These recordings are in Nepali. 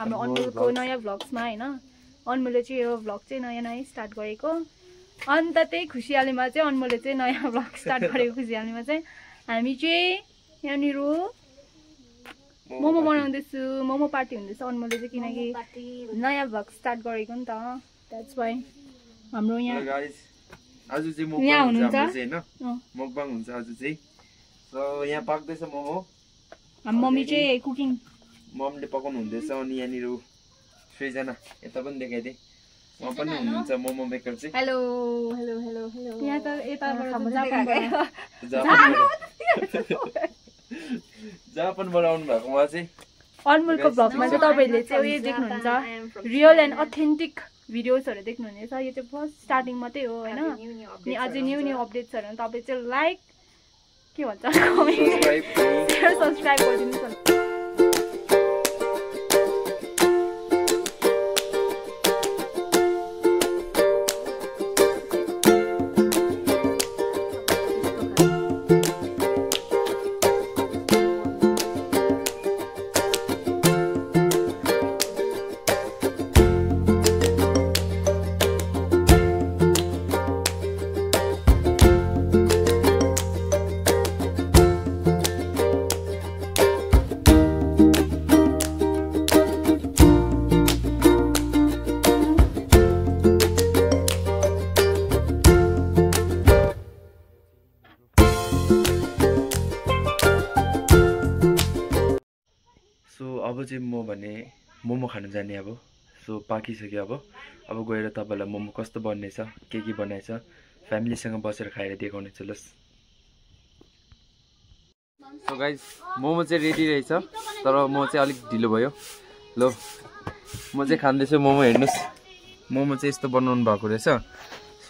हाम्रो अनमोलको नयाँ भ्लग्समा हैन अनमोलले चाहिँ यो भ्लग चाहिँ नयाँ स्टार्ट गरेको अन्त त्यही खुसियालीमा चाहिँ अनमोलले चाहिँ नयाँ भ्लग स्टार्ट गरेको खुसियालीमा चाहिँ हामी चाहिँ यहाँनिर मोमो बनाउँदैछु मोमो पार्टी हुँदैछ अनमोलले चाहिँ किनकि नयाँ भ्लग स्टार्ट गरेको नि त द्याट्स वाइ हाम्रो यहाँ आज चाहिँ मुकबाङ हुन्छ हैन मुकबाङ हुन्छ आज चाहिँ सो यहाँ पाक्दैछ मोमो हाम्रो मम्मी चाहिँ कुकिङ मम्मीले पकाउनु हुँदैछ अनि यहाँनिर सृजना यता पनि देखाइदे उहाँ पनि हुनुहुन्छ मोमो मेकर चाहिँ हेलो हेलो हेलो हेलो यहाँ त यताबाट जापानबाट आउनु भएको उहाँ चाहिँ अनमोलको भ्लगमा चाहिँ तपाईहरुले चाहिँ उयो देख्नुहुन्छ रियल एन्ड अथेन्टिक भिडियोजहरु देख्नुहुनेछ यो चाहिँ फर्स्ट स्टार्टिङ मात्रै हो हैन अनि अझै न्यू अपडेट्सहरु तपाईं चाहिँ लाइक के भन्छ कमेन्ट शेयर सब्स्क्राइब गरिदिनुस् न सो अब चाहिँ म भने मोमो खान जाने अब सो पाकिसक्यो अब गएर तपाईलाई मोमो कस्तो बन्नेछ के बनाएछ फ्यामिलीसँग बसेर खाएर देखाउने छु लस सो गाइस मोमो चाहिँ रेडी रहेछ तर म चाहिँ अलिक ढिलो भयो ल म चाहिँ खान्दैछु मोमो हेर्नुस् मोमो चाहिँ यस्तो बनाउनु भएको रहेछ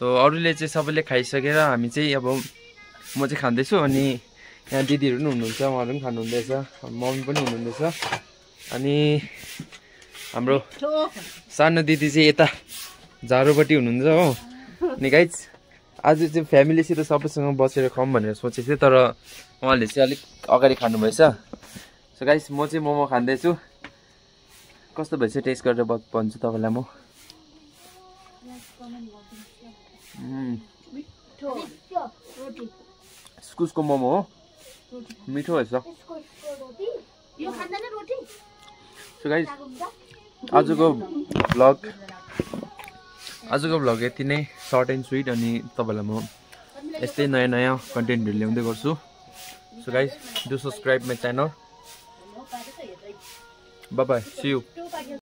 सो अरूले चाहिँ सबैले खाइसकेर हामी चाहिँ अब म चाहिँ खान्दैछु अनि यहाँ दिदीहरु पनि हुनुहुन्छ उहाँहरु पनि खानुहुँदैछ मम्मी पनि हुनुहुँदैछ अनि हाम्रो सानो दिदी चाहिँ यता झारोपट्टि हुनुहुन्छ हो अनि गाइस आज चाहिँ फ्यामिलीसित सबैसँग बसेर खाऊँ भनेर सोचेको थिएँ तर उहाँले चाहिँ अलिक अगाडि खानुभएछ सो गाइस म चाहिँ मोमो खाँदैछु कस्तो भएछ टेस्ट गरेर भन्छु तपाईलाई म इस्कुसको मोमो हो मिठो रहेछ सो गाइस आजको भ्लग यति नै सर्ट एन्ड स्विट अनि तपाईलाई म यस्तै नयाँ कन्टेन्टहरु ल्याउँदै गर्छु so guys do subscribe my channel bye bye C you